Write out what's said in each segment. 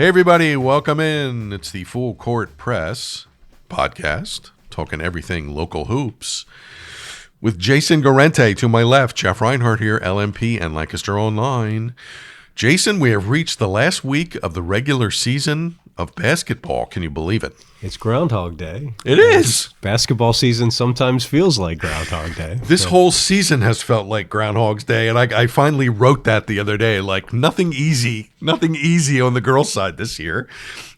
Hey, everybody, welcome in. It's the Full Court Press podcast, talking everything local hoops. With Jason Guarente to my left, Jeff Reinhart here, LMP and Lancaster Online. Jason, we have reached the last week of the regular season of basketball. Can you believe it? It's Groundhog Day. It is. Basketball season sometimes feels like Groundhog Day. This whole season has felt like Groundhog's Day, and I finally wrote that the other day, like nothing easy on the girls' side this year.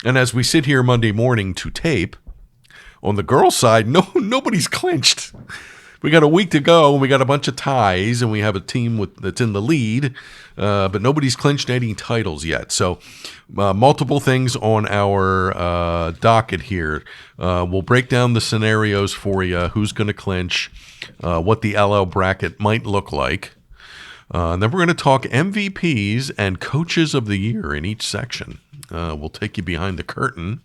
And as we sit here Monday morning to tape, on the girls' side, nobody's clinched. We got a week to go, and we got a bunch of ties, and we have a team that's in the lead, but nobody's clinched any titles yet. So multiple things on our docket here. We'll break down the scenarios for you, who's going to clinch, what the LL bracket might look like. And then we're going to talk MVPs and coaches of the year in each section. We'll take you behind the curtain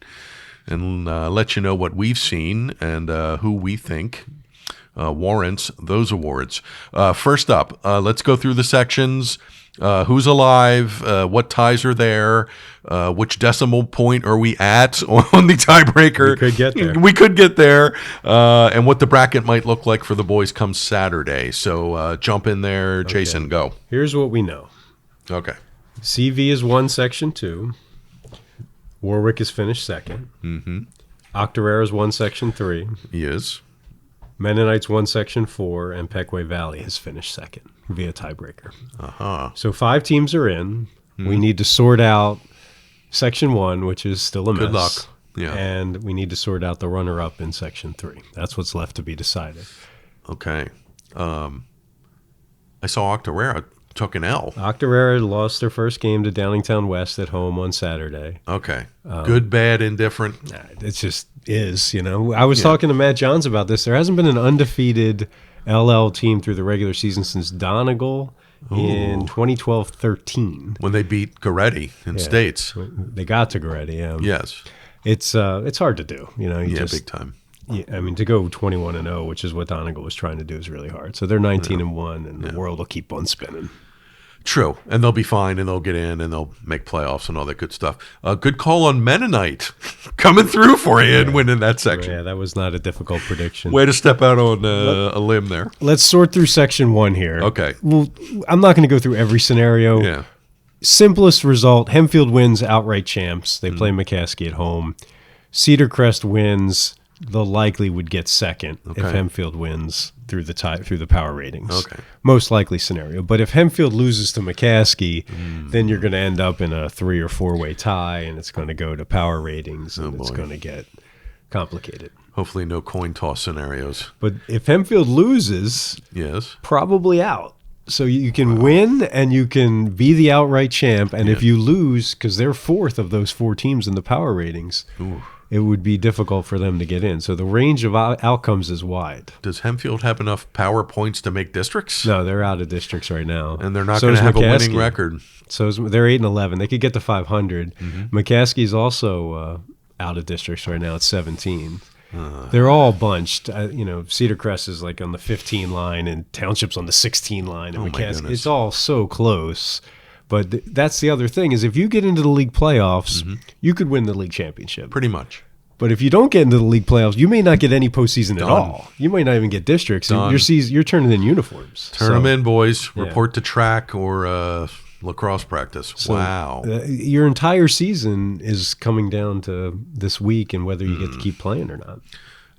and let you know what we've seen and who we think warrants those awards. First up, let's go through the sections. Who's alive? What ties are there? Which decimal point are we at on the tiebreaker? We could get there. And what the bracket might look like for the boys come Saturday. So jump in there. Okay. Jason, go. Here's what we know. Okay. CV is won Section 2. Warwick is finished second. Mm-hmm. Octorara's won Section 3. He is. Mennonites won Section 4, and Pequay Valley has finished second via tiebreaker. Uh-huh. So 5 teams are in. We need to sort out Section 1, which is still a mess. Good luck. Yeah. And we need to sort out the runner-up in Section 3. That's what's left to be decided. Okay. I saw Octorara took an L. Octorara lost their first game to Downingtown West at home on Saturday. Okay. Good, bad, indifferent? It just is, you know. I was talking to Matt Johns about this. There hasn't been an undefeated LL team through the regular season since Donegal in 2012-13. When they beat Guarente in States. They got to Guarente, yeah. Yes. It's hard to do, you know. Big time. Yeah, I mean, to go 21-0, which is what Donegal was trying to do, is really hard. So they're 19-1, and the world will keep on spinning. True, and they'll be fine, and they'll get in, and they'll make playoffs and all that good stuff. Good call on Mennonite coming through for you and winning that section. Yeah, that was not a difficult prediction. Way to step out on a limb there. Let's sort through Section 1 here. Okay. Well, I'm not going to go through every scenario. Yeah. Simplest result, Hempfield wins, outright champs. They play McCaskey at home. Cedar Crest wins. The likely would get second if Hempfield wins through the power ratings. Okay. Most likely scenario. But if Hempfield loses to McCaskey, then you're going to end up in a 3 or 4-way tie, and it's going to go to power ratings, and it's going to get complicated. Hopefully no coin toss scenarios. But if Hempfield loses, probably out. So you can win and you can be the outright champ, and if you lose, because they're fourth of those 4 teams in the power ratings, it would be difficult for them to get in. So the range of outcomes is wide. Does Hempfield have enough power points to make districts? No, they're out of districts right now. And they're not going to have a winning record. So they're 8-11. They could get to 500. McCaskey's also out of districts right now at 17. They're all bunched. Cedar Crest is like on the 15 line, and Township's on the 16 line. And McCaskey, it's all so close. But that's the other thing is if you get into the league playoffs, you could win the league championship. Pretty much. But if you don't get into the league playoffs, you may not get any postseason at all. You might not even get districts. You're turning in uniforms. Turn them in, boys. Report to track or lacrosse practice. So, wow. Your entire season is coming down to this week and whether you get to keep playing or not.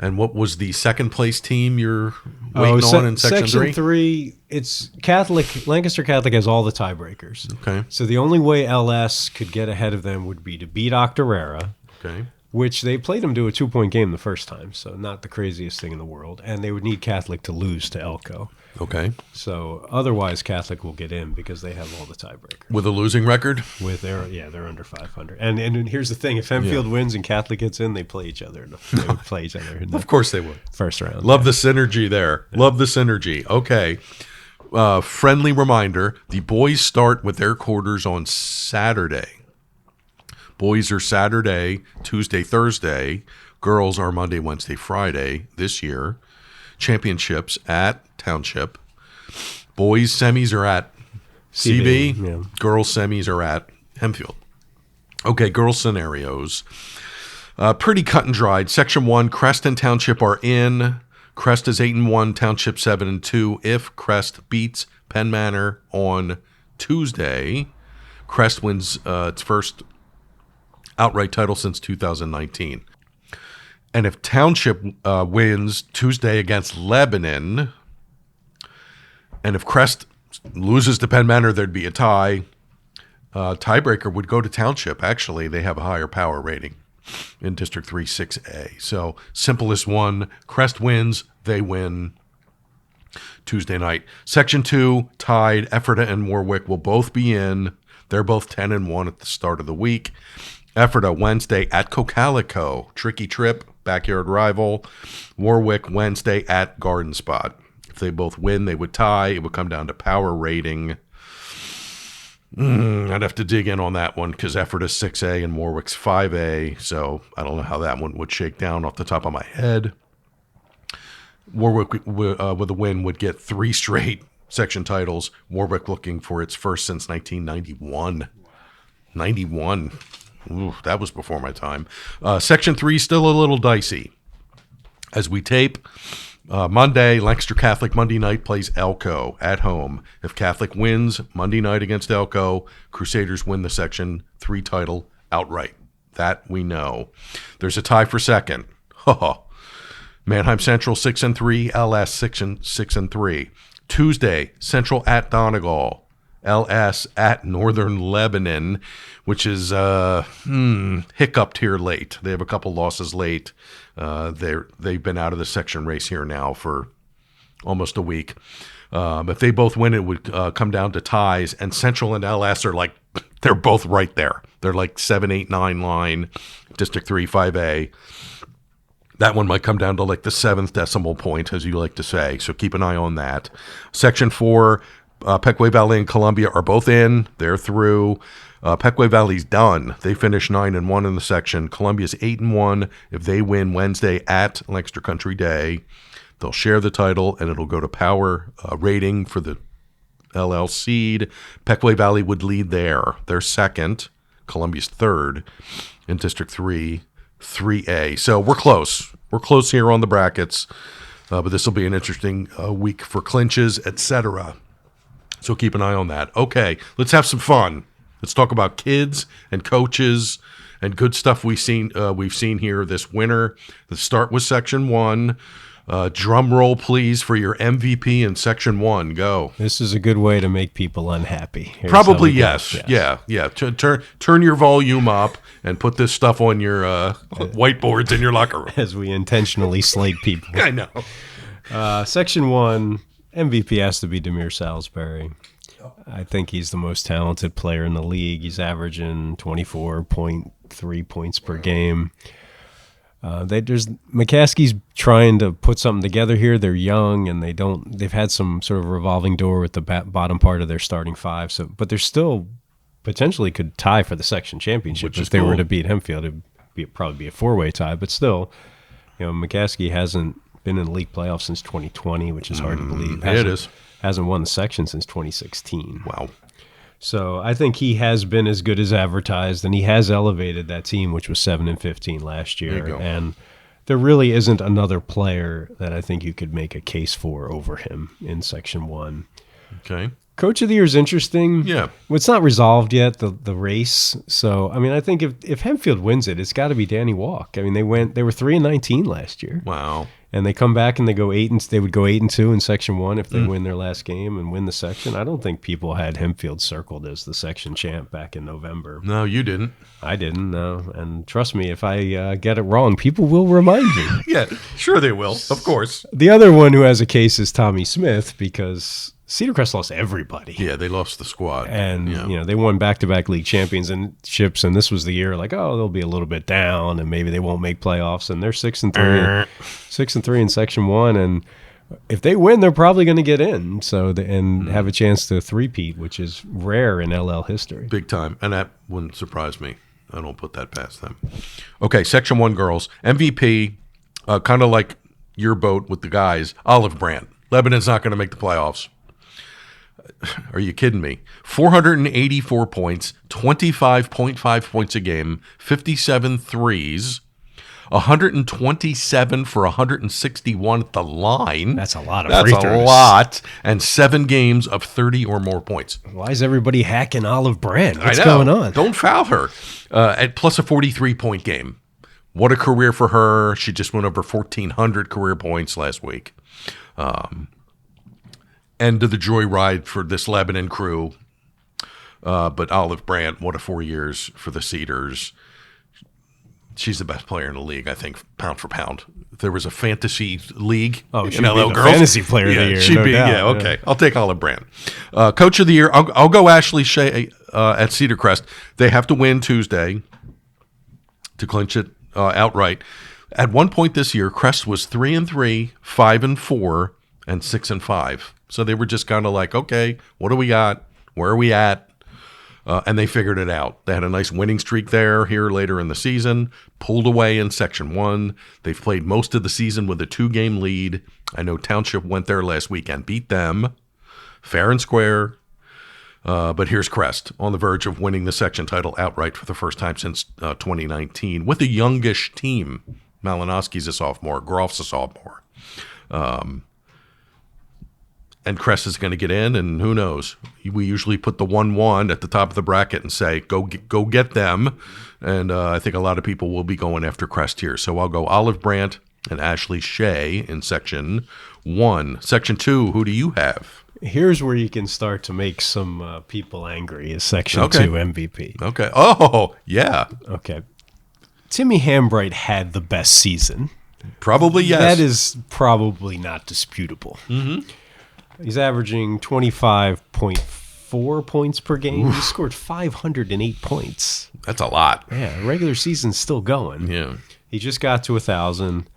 And what was the second place team you're waiting on in Section 3? Section 3, it's Catholic. Lancaster Catholic has all the tiebreakers. Okay. So the only way LS could get ahead of them would be to beat Octorara, which they played them to a 2-point game the first time, so not the craziest thing in the world. And they would need Catholic to lose to Elko. Okay. So otherwise, Catholic will get in because they have all the tiebreakers. With a losing record? They're under 500. And here's the thing: if Hempfield wins and Catholic gets in, they play each other. They would play each other. Of course, they would. First round. Love the synergy there. Yeah. Love the synergy. Okay. Friendly reminder: the boys start with their quarters on Saturday. Boys are Saturday, Tuesday, Thursday. Girls are Monday, Wednesday, Friday this year. Championships at Township. Boys semis are at CB. Girls semis are at Hempfield. Okay, girls scenarios. Pretty cut and dried. Section 1, Crest and Township are in. Crest is 8-1, Township 7-2. If Crest beats Penn Manor on Tuesday, Crest wins its first outright title since 2019. And if Township wins Tuesday against Lebanon, and if Crest loses to Penn Manor, there'd be a tie. Tiebreaker would go to Township. Actually, they have a higher power rating in District 3 6A. So simplest one, Crest wins, they win Tuesday night. Section 2, tied. Ephrata and Warwick will both be in. They're both 10-1 at the start of the week. Ephrata Wednesday at Cocalico. Tricky trip, backyard rival. Warwick Wednesday at Garden Spot. If they both win, they would tie. It would come down to power rating. I'd have to dig in on that one because Ephrata's 6A and Warwick's 5A. So I don't know how that one would shake down off the top of my head. Warwick with a win would get 3 straight section titles. Warwick looking for its first since 1991. 91. Ooh, that was before my time. Section 3 still a little dicey. As we tape, Monday, Lancaster Catholic Monday night plays Elko at home. If Catholic wins Monday night against Elko, Crusaders win the Section 3 title outright. That we know. There's a tie for second. Manheim Central 6-3, LS 6-3. Tuesday, Central at Donegal. LS at Northern Lebanon, which is hiccuped here late. They have a couple losses late. They've been out of the section race here now for almost a week. If they both win, it would come down to ties. And Central and LS are like, they're both right there. They're like 7, 8, 9 line, District 3, 5A. That one might come down to like the 7th decimal point, as you like to say. So keep an eye on that. Section 4, Pequea Valley and Columbia are both in. They're through. Pequea Valley's done. They finished 9-1 in the section. Columbia's 8-1. If they win Wednesday at Lancaster Country Day, they'll share the title, and it'll go to power rating for the LL seed. Pequea Valley would lead there. They're second. Columbia's third in District 3, 3A. So we're close. We're close here on the brackets, but this will be an interesting week for clinches, etc. So keep an eye on that. Okay, let's have some fun. Let's talk about kids and coaches and good stuff we've seen here this winter. Let's start with Section 1. Drum roll, please, for your MVP in Section 1. Go. This is a good way to make people unhappy. Probably yes. Yeah. Turn your volume up and put this stuff on your whiteboards in your locker room. As we intentionally slate people. I know. Section 1, MVP has to be Demir Salisbury. I think he's the most talented player in the league. He's averaging 24.3 points per game. McCaskey's trying to put something together here. They're young and they've had some sort of revolving door with the bottom part of their starting five. But they're still potentially could tie for the section championship if they were to beat Hempfield. It'd probably be a 4-way tie, but still, McCaskey hasn't been in the league playoffs since 2020, which is hard to believe. It is. Hasn't won the section since 2016. Wow. So I think he has been as good as advertised, and he has elevated that team, which was 7-15 last year. There you go. And there really isn't another player that I think you could make a case for over him in Section 1. Okay. Coach of the Year is interesting. Yeah. Well, it's not resolved yet, the race. So, I think if Hempfield wins it, it's got to be Danny Walk. They were 3-19 last year. Wow. And they come back and they would go 8-2 in Section 1 if they win their last game and win the section. I don't think people had Hempfield circled as the section champ back in November. No, you didn't. I didn't, no. And trust me, if I get it wrong, people will remind you. Yeah, sure they will, of course. The other one who has a case is Tommy Smith because Cedar Crest lost everybody. Yeah, they lost the squad. And, they won back-to-back league championships, and this was the year they'll be a little bit down, and maybe they won't make playoffs, and they're 6-3. 6-3 in Section 1, and if they win, they're probably going to get in and have a chance to three-peat, which is rare in LL history. Big time, and that wouldn't surprise me. I don't put that past them. Okay, Section 1 girls. MVP, kind of like your boat with the guys, Olive Brandt. Lebanon's not going to make the playoffs. Are you kidding me? 484 points, 25.5 points a game, 57 threes, 127 for 161 at the line. That's a lot of That's free throws. a lot. And 7 games of 30 or more points. Why is everybody hacking Olive Brandt? What's I know. going on? Don't foul her. At plus a 43-point game. What a career for her. She just went over 1,400 career points last week. End of the joyride for this Lebanon crew. But Olive Brandt, what a 4 years for the Cedars. She's the best player in the league, I think, pound for pound. If there was a fantasy league, she'd be the fantasy player of the year. She'd be, okay. I'll take Olive Brandt. Coach of the year, I'll go Ashley Shea at Cedar Crest. They have to win Tuesday to clinch it outright. At one point this year, Crest was 3-3, 5-4, and 6-5. So they were just kind of like, okay, what do we got? Where are we at? And they figured it out. They had a nice winning streak there here later in the season, pulled away in Section 1. They've played most of the season with a 2-game lead. I know Township went there last week and beat them fair and square. But here's Crest on the verge of winning the section title outright for the first time since 2019 with a youngish team. Malinowski's a sophomore. Groff's a sophomore. And Crest is going to get in, and who knows? We usually put the 1-1 at the top of the bracket and say, go get them. And I think a lot of people will be going after Crest here. So I'll go Olive Brandt and Ashley Shea in Section 1. Section 2, who do you have? Here's where you can start to make some people angry is Section 2 MVP. Okay. Oh, yeah. Okay. Timmy Hambright had the best season. Probably, yes. That is probably not disputable. Mm-hmm. He's averaging 25.4 points per game. Oof. He scored 508 points. That's a lot. Yeah, regular season's still going. Yeah. He just got to 1,000.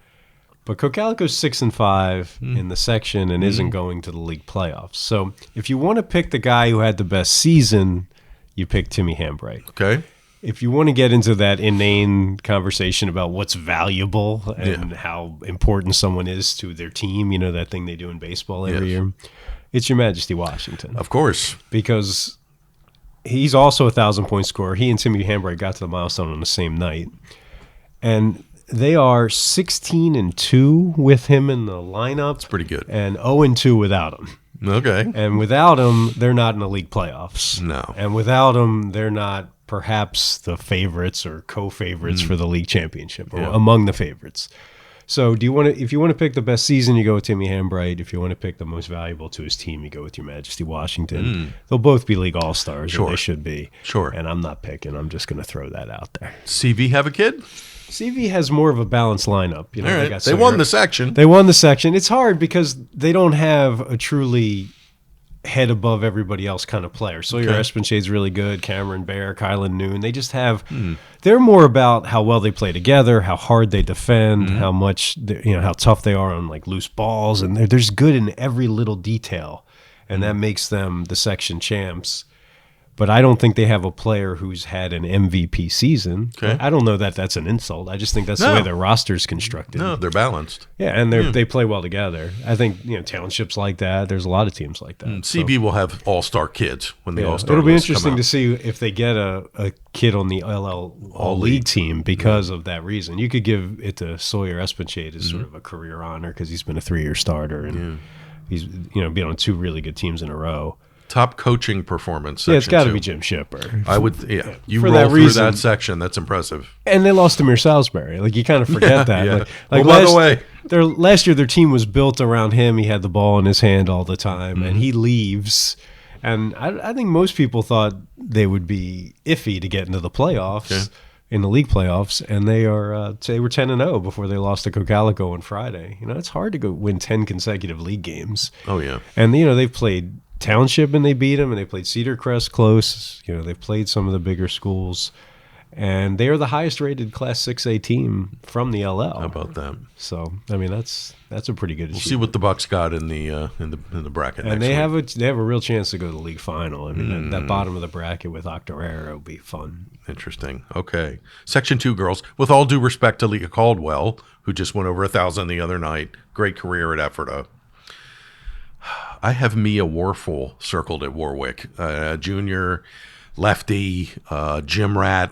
But Cocalico's 6-5 in the section and isn't going to the league playoffs. So if you want to pick the guy who had the best season, you pick Timmy Hambright. Okay. If you want to get into that inane conversation about what's valuable and how important someone is to their team, you know, that thing they do in baseball every year, it's Your Majesty Washington. Of course. Because he's also a 1,000-point scorer. He and Timmy Hambright got to the milestone on the same night. And they are 16-2 with him in the lineup. That's pretty good. And 0-2 without him. Okay. And without him, they're not in the league playoffs. No. And without him, they're not perhaps the favorites or co-favorites for the league championship or among the favorites. So if you want to pick the best season, you go with Timmy Hambright. If you want to pick the most valuable to his team, you go with Your Majesty Washington. They'll both be league all-stars, or they should be. Sure. And I'm not picking. I'm just going to throw that out there. CV have a kid? CV has more of a balanced lineup. You know, all right. They won the section. They won the section. It's hard because they don't have a truly head above everybody else kind of player. Sawyer Espenshade's really good. Cameron Bear, Kylan Noon. They just have. They're more about how well they play together, how hard they defend, how much how tough they are on like loose balls, and they're just good in every little detail, and that makes them the section champs. But I don't think they have a player who's had an MVP season. Okay. I don't know that that's an insult. I just think that's the way their roster's constructed. No, they're balanced. Yeah, and they play well together. I think Townships like that. There's a lot of teams like that. CB will have all-star kids when the all-star It'll be interesting to see if they get a kid on the LL All-League team because of that reason. You could give it to Sawyer Espenshade as sort of a career honor because he's been a 3-year starter and he's been on 2 really good teams in a row. Top coaching performance. Yeah, it's got to be Jim Shipper. I would, You for roll through that section. That's impressive. And they lost to Amir Salisbury. Like, you kind of forget that. Yeah. Like by the way, last year their team was built around him. He had the ball in his hand all the time, and he leaves. And I think most people thought they would be iffy to get into the playoffs, in the league playoffs, and they were 10-0 before they lost to Cocalico on Friday. It's hard to go win 10 consecutive league games. Oh, yeah. And, they've played Township and they beat them, and they played Cedar Crest close. They've played some of the bigger schools, and they are the highest rated Class 6A team from the LL. How about that? So that's a pretty good. We'll see what the Bucks got in the bracket. And next they have a real chance to go to the league final. I mean, that bottom of the bracket with Octorara will be fun. Interesting. Okay, Section 2 girls. With all due respect to Leah Caldwell, who just went over 1,000 the other night, great career at Ephrata. I have Mia Warfel circled at Warwick. Junior, lefty, gym rat.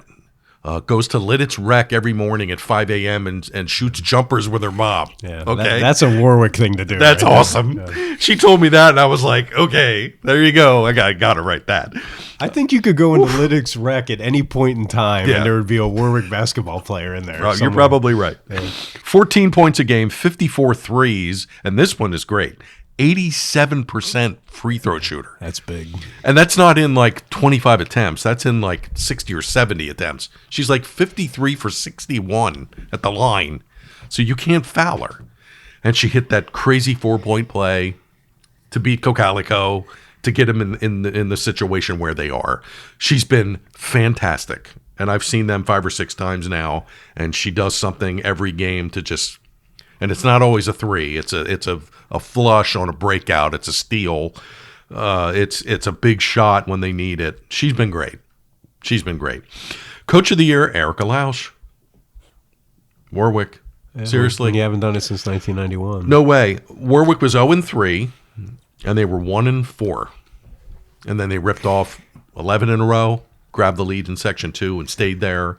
Goes to Lidditz Rec every morning at 5 a.m. and shoots jumpers with her mom. Yeah, okay. that's a Warwick thing to do. That's right awesome. Yeah. She told me that, and I was like, okay, there you go. I got to write that. I think you could go into Lidditz Rec at any point in time, Yeah. and there would be a Warwick basketball player in there. You're probably right. Yeah. 14 points a game, 54 threes, and this one is great. 87% free throw shooter. That's big. And that's not in like 25 attempts. That's in like 60 or 70 attempts. She's like 53 for 61 at the line. So you can't foul her. And she hit that crazy 4-point play to beat Cocalico, to get them in the situation where they are. She's been fantastic. And I've seen them 5 or 6 times now. And she does something every game to just... And it's not always a three. It's a flush on a breakout. It's a steal. It's a big shot when they need it. She's been great. Coach of the year, Erica Lausch. Warwick. Yeah, Seriously. when you haven't done it since 1991. No way. Warwick was 0-3, and they were 1-4. And then they ripped off 11 in a row, grabbed the lead in Section 2, and stayed there.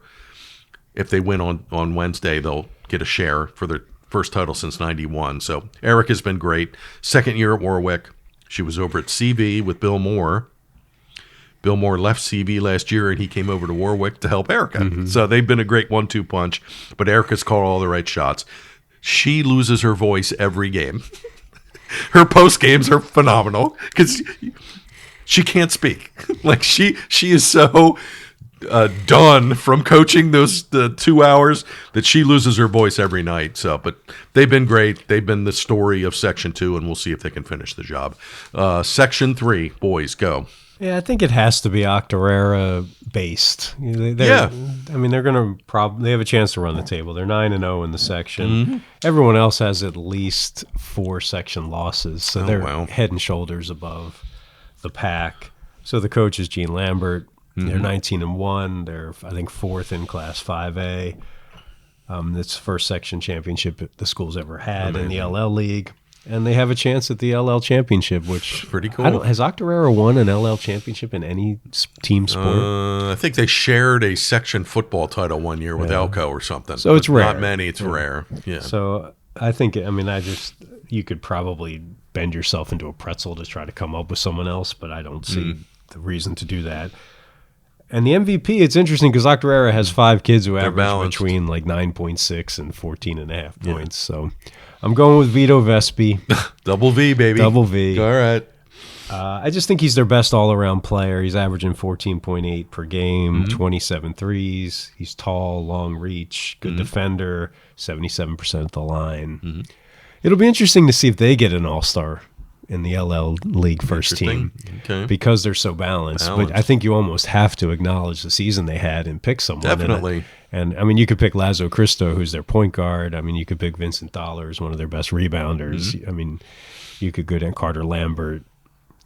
If they win on Wednesday, they'll get a share for their first title since 91. So Erica's been great. Second year at Warwick. She was over at CV with Bill Moore. Bill Moore left CV last year, and he came over to Warwick to help Erica. Mm-hmm. So they've been a great 1-2 punch. But Erica's called all the right shots. She loses her voice every game. Her post games are phenomenal because she can't speak. Like she is so... done from coaching the 2 hours that she loses her voice every night. So, but they've been great. They've been the story of Section 2, and we'll see if they can finish the job. Section 3, boys, go. Yeah, I think it has to be Octorara based. Yeah. I mean, they're going to they have a chance to run the table. They're 9-0 in the section. Mm-hmm. Everyone else has at least 4 section losses, so they're head and shoulders above the pack. So the coach is Gene Lambert. They're 19-1. They're, I think, 4th in Class 5A. It's the first section championship the school's ever had in the LL League. And they have a chance at the LL championship, which pretty cool. Has Octorara won an LL championship in any team sport? I think they shared a section football title one year with Elko or something. So it's rare. Not many. It's rare. Yeah. So I think, you could probably bend yourself into a pretzel to try to come up with someone else, but I don't see the reason to do that. And the MVP, it's interesting because Octorara has 5 kids who average between like 9.6 and 14.5 points. So I'm going with Vito Vespi. Double V, baby. Double V. All right. I just think he's their best all-around player. He's averaging 14.8 per game, 27 threes. He's tall, long reach, good defender, 77% at the line. It'll be interesting to see if they get an all-star in the LL League first team because they're so balanced. But I think you almost have to acknowledge the season they had and pick someone. Definitely. And I mean, you could pick Lazo Cristo, who's their point guard. I mean, you could pick Vincent Thaler, one of their best rebounders. I mean, you could go down Carter Lambert,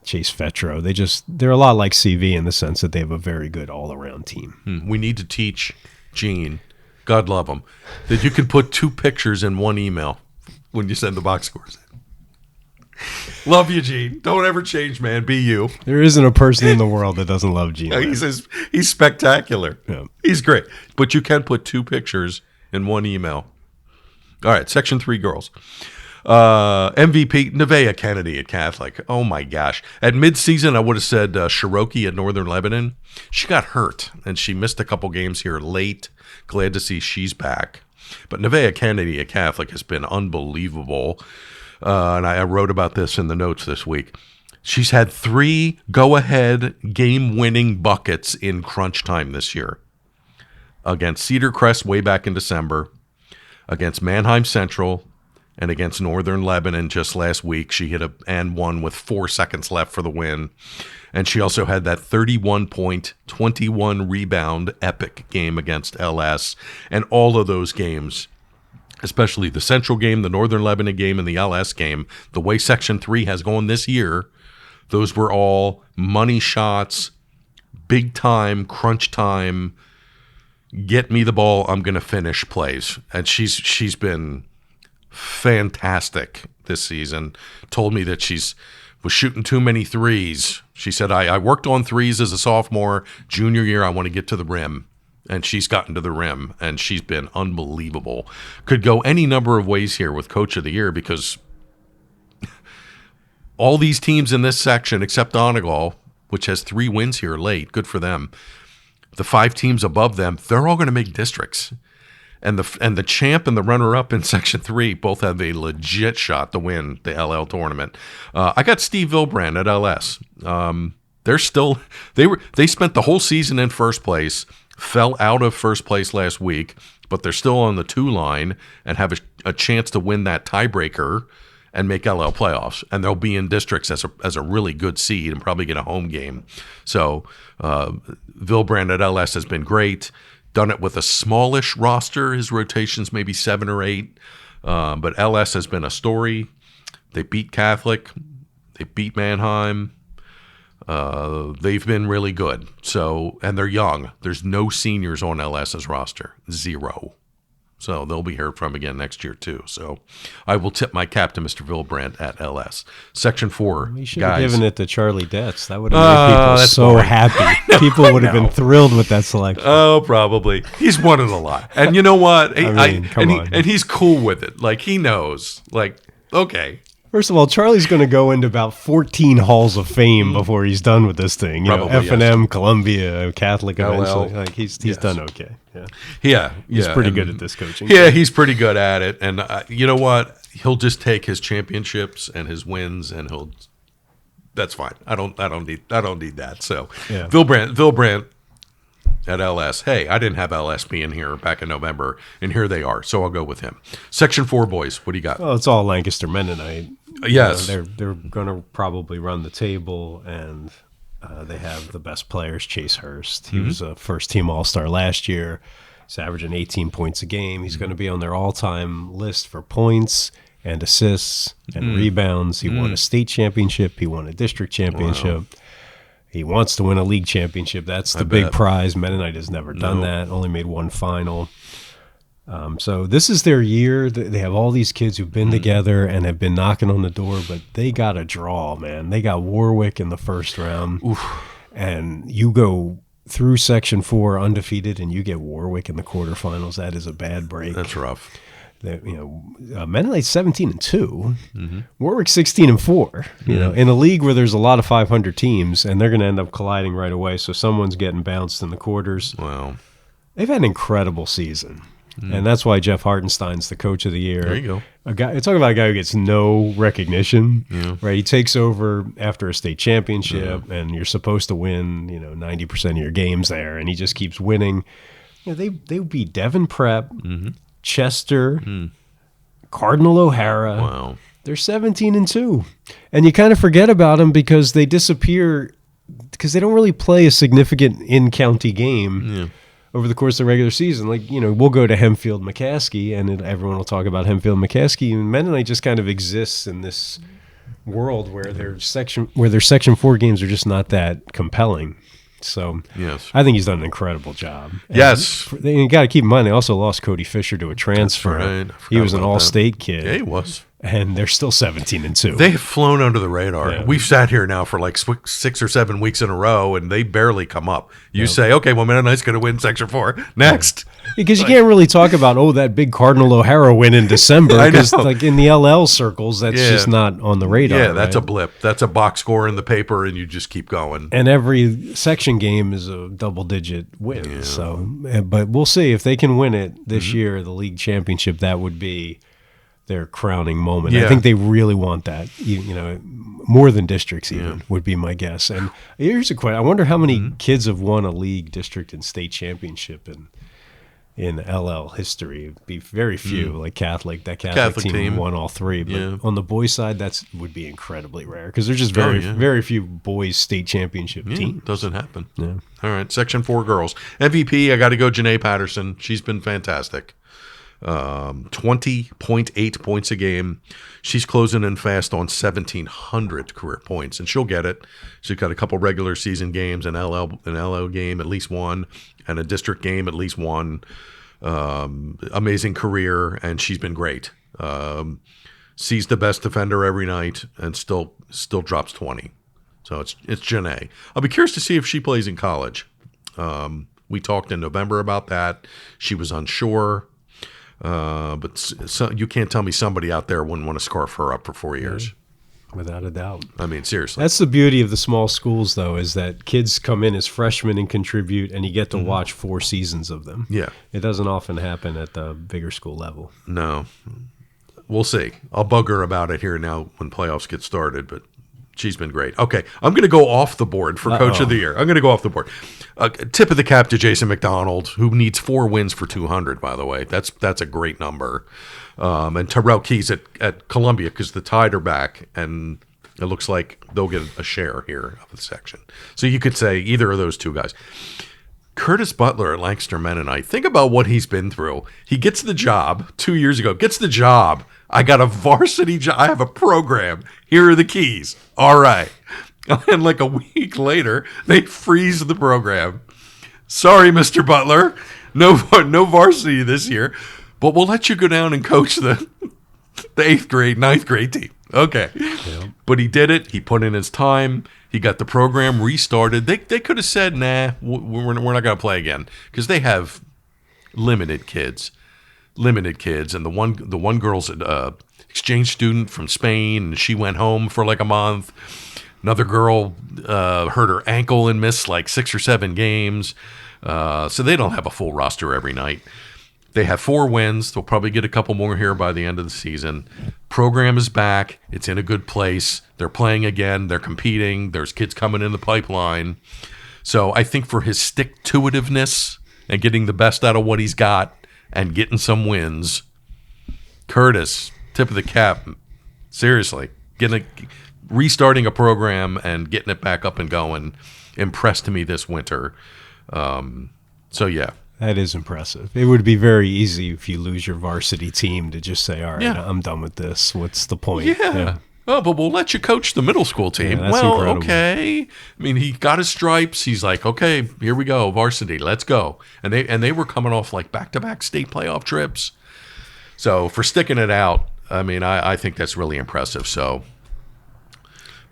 Chase Fetro. They're a lot like CV in the sense that they have a very good all-around team. We need to teach Gene, God love him, that you can put 2 pictures in one email when you send the box scores in. Love you, Gene. Don't ever change, man. Be you. There isn't a person in the world that doesn't love Gene. He's spectacular. Yeah. He's great. But you can put 2 pictures in one email. All right, Section 3 girls. MVP, Nevaeh Kennedy at Catholic. Oh, my gosh. At midseason, I would have said Cherokee at Northern Lebanon. She got hurt, and she missed a couple games here late. Glad to see she's back. But Nevaeh Kennedy at Catholic has been unbelievable. And I wrote about this in the notes this week. She's had 3 go-ahead game-winning buckets in crunch time this year. Against Cedar Crest way back in December, against Mannheim Central, and against Northern Lebanon just last week. She hit a and one with 4 seconds left for the win. And she also had that 31-point, 21-rebound epic game against LS. And all of those games, especially the Central game, the Northern Lebanon game, and the LS game, the way Section 3 has gone this year, those were all money shots, big time, crunch time, get me the ball, I'm going to finish plays. And she's been fantastic this season. Told me that she's was shooting too many threes. She said, I worked on threes as a sophomore. Junior year, I want to get to the rim. And she's gotten to the rim, and she's been unbelievable. Could go any number of ways here with Coach of the Year because all these teams in this section, except Donegal, which has 3 wins here late, good for them. The 5 teams above them, they're all going to make districts. And the champ and the runner-up in Section 3 both have a legit shot to win the LL tournament. I got Steve Vilbrand at LS. They spent the whole season in first place, fell out of first place last week, but they're still on the 2 line and have a chance to win that tiebreaker and make LL playoffs, and they'll be in districts as a really good seed and probably get a home game. So Vilbrand at LS has been great. Done it with a smallish roster. His rotations maybe 7 or 8, but LS has been a story. They beat Catholic, they beat Mannheim. They've been really good. So, and they're young. There's no seniors on LS's roster, 0. So they'll be heard from again next year, too. So I will tip my cap to Mr. Vilbrand at LS. Section 4, You should guys. have given it to Charlie Detz. That would have made people that's so boring. happy. People would have been thrilled with that selection. Oh, probably. He's won it a lot. And you know what? Come on. And he's cool with it. Like, he knows. Like, okay. First of all, Charlie's going to go into about 14 halls of fame before he's done with this thing. You know, Probably, F&M, Columbia, Catholic LL. eventually. Like he's done okay. Yeah. He's Yeah. pretty And- good at this coaching. Yeah, he's pretty good at it. And you know what? He'll just take his championships and his wins, and that's fine. I don't need that. So, Yeah. Vilbrand at LS. Hey, I didn't have LS being here back in November, and here they are. So I'll go with him. Section 4 boys. What do you got? Well, it's all Lancaster Mennonite. Yes. They're going to probably run the table, and they have the best players. Chase Hurst. He was a first-team All-Star last year. He's averaging 18 points a game. He's going to be on their all-time list for points and assists and rebounds. He won a state championship. He won a district championship. Wow. He wants to win a league championship. That's the big prize. Mennonite has never done that. Only made one final. So this is their year. They have all these kids who've been together and have been knocking on the door, but they got a draw, man. They got Warwick in the first round. Oof. And you go through Section 4 undefeated and you get Warwick in the quarterfinals. That is a bad break. That's rough. Mennonite's 17-2, Warwick 16-4. You know, in a league where there's a lot of 500 teams, and they're going to end up colliding right away. So someone's getting bounced in the quarters. Wow, they've had an incredible season, and that's why Jeff Hartenstein's the coach of the year. There you go. Talking about a guy who gets no recognition. Right? He takes over after a state championship, and you're supposed to win, 90% of your games there, and he just keeps winning. They beat Devon Prep. Chester, Cardinal O'Hara. Wow. They're 17-2. And you kind of forget about them because they disappear because they don't really play a significant in-county game over the course of the regular season. Like, we'll go to Hempfield McCaskey and everyone will talk about Hempfield McCaskey, and Mennonite just kind of exists in this world where their Section 4 games are just not that compelling. So yes, I think he's done an incredible job. And yes. You got to keep in mind, they also lost Cody Fisher to a transfer. That's right. He was an all-state kid. Yeah, he was. And they're still 17-2. They have flown under the radar. Yeah. We've sat here now for like 6 or 7 weeks in a row, and they barely come up. You say, okay, well, Mennonite's going to win Section 4. Next. Because you can't really talk about, that big Cardinal O'Hara win in December. Because like in the LL circles, that's just not on the radar. Yeah, that's right? a blip. That's a box score in the paper, and you just keep going. And every section game is a double-digit win. Yeah. So, but we'll see if they can win it this year, the league championship. That would be their crowning moment. Yeah. I think they really want that, more than districts even, would be my guess. And here's a question. I wonder how many kids have won a league, district, and state championship in LL history. It'd be very few, like Catholic. That Catholic team won all 3. But on the boys' side, would be incredibly rare because there's just very few boys' state championship teams. Doesn't happen. Yeah. All right, Section 4 girls. MVP, I got to go Janae Patterson. She's been fantastic. 20.8 points a game. She's closing in fast on 1,700 career points, and she'll get it. She's got a couple regular season games, an LL game, at least one, and a district game, at least one. Amazing career, and she's been great. sees the best defender every night, and still drops 20. So it's Janae. I'll be curious to see if she plays in college. We talked in November about that. She was unsure. But you can't tell me somebody out there wouldn't want to scarf her up for 4 years. Without a doubt. I mean, seriously. That's the beauty of the small schools, though, is that kids come in as freshmen and contribute, and you get to watch 4 seasons of them. Yeah. It doesn't often happen at the bigger school level. No. We'll see. I'll bug her about it here now when playoffs get started, but she's been great. Okay, I'm going to go off the board for Coach of the Year. I'm going to go off the board. Tip of the cap to Jason McDonald, who needs 4 wins for 200, by the way. That's a great number. And Terrell Keys at Columbia, because the Tide are back, and it looks like they'll get a share here of the section. So you could say either of those two guys. Curtis Butler at Lancaster Mennonite. Think about what he's been through. He gets the job 2 years ago. Gets the job. I got a varsity job. I have a program. Here are the keys. All right. And like a week later, they freeze the program. Sorry, Mr. Butler. No varsity this year. But we'll let you go down and coach the 8th grade, 9th grade team. Okay. Yeah. But he did it. He put in his time. He got the program restarted. They could have said, nah, we're not going to play again, because they have limited kids. And the one girl's an exchange student from Spain, and she went home for like a month. Another girl hurt her ankle and missed like 6 or 7 games. So they don't have a full roster every night. They have 4 wins. They'll probably get a couple more here by the end of the season. Program is back. It's in a good place. They're playing again. They're competing. There's kids coming in the pipeline. So I think for his stick-to-itiveness and getting the best out of what he's got and getting some wins, Curtis, tip of the cap. Seriously, restarting a program and getting it back up and going impressed me this winter. So yeah. That is impressive. It would be very easy if you lose your varsity team to just say, all right, I'm done with this. What's the point? Yeah. Oh, but we'll let you coach the middle school team. Yeah, that's incredible. Okay. I mean, he got his stripes. He's like, okay, here we go, varsity, let's go. And they were coming off like back-to-back state playoff trips. So for sticking it out, I mean, I think that's really impressive. So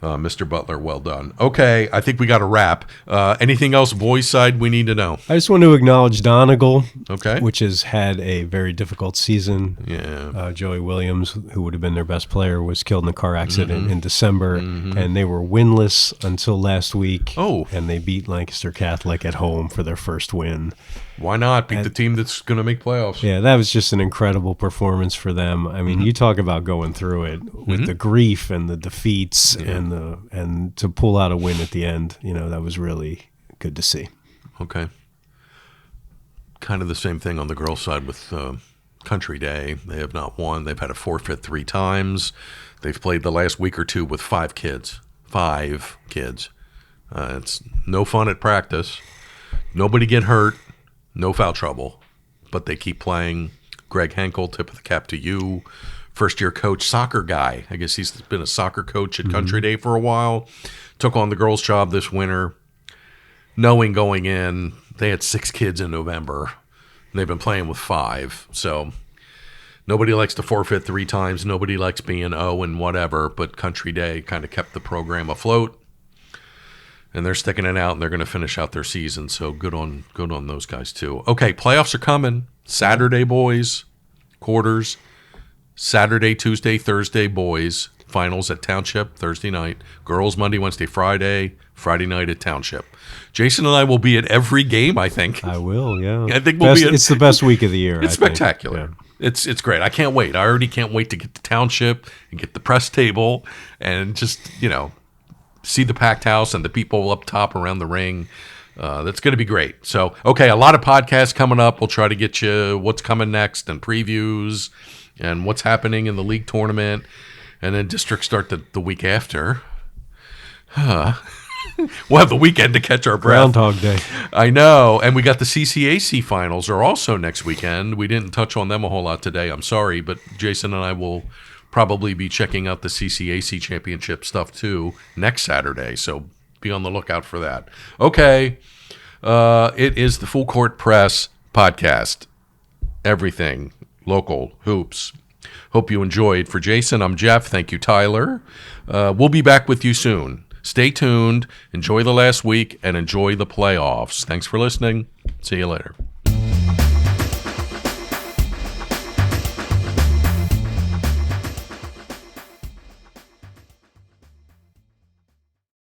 Mr. Butler, well done. Okay, I think we got a wrap. Anything else, boys' side, we need to know? I just want to acknowledge Donegal, okay, which has had a very difficult season. Yeah. Joey Williams, who would have been their best player, was killed in a car accident in December, and they were winless until last week. Oh. And they beat Lancaster Catholic at home for their first win. Why not beat the team that's going to make playoffs? Yeah, that was just an incredible performance for them. I mean, you talk about going through it with the grief and the defeats and to pull out a win at the end. You know, that was really good to see. Okay. Kind of the same thing on the girls' side with Country Day. They have not won. They've had a forfeit 3 times. They've played the last week or two with 5 kids. 5 kids. It's no fun at practice. Nobody get hurt. No foul trouble, but they keep playing. Greg Henkel, tip of the cap to you. First-year coach, soccer guy. I guess he's been a soccer coach at Country Day for a while. Took on the girls' job this winter. Knowing going in, they had 6 kids in November. And they've been playing with 5. So nobody likes to forfeit 3 times. Nobody likes being 0 and whatever, but Country Day kind of kept the program afloat. And they're sticking it out, and they're going to finish out their season. So good on those guys too. Okay, playoffs are coming. Saturday, boys, quarters. Saturday, Tuesday, Thursday, boys. Finals at Township Thursday night. Girls Monday, Wednesday, Friday. Friday night at Township. Jason and I will be at every game, I think. I will, yeah. I think we'll be. It's the best week of the year. It's spectacular. Yeah. It's great. I can't wait. I already can't wait to get to Township and get the press table and just see the packed house and the people up top around the ring. That's going to be great. So, okay, a lot of podcasts coming up. We'll try to get you what's coming next and previews and what's happening in the league tournament. And then districts start the week after. We'll have the weekend to catch our breath. Groundhog Day. I know. And we got the CCAC finals are also next weekend. We didn't touch on them a whole lot today. I'm sorry, but Jason and I will probably be checking out the CCAC championship stuff too next Saturday, so be on the lookout for that. Okay, it is the Full Court Press podcast. Everything local, hoops, Hope you enjoyed. For Jason, I'm Jeff. Thank you, Tyler. We'll be back with you soon. Stay tuned. Enjoy the last week and enjoy the playoffs. Thanks for listening. See you later.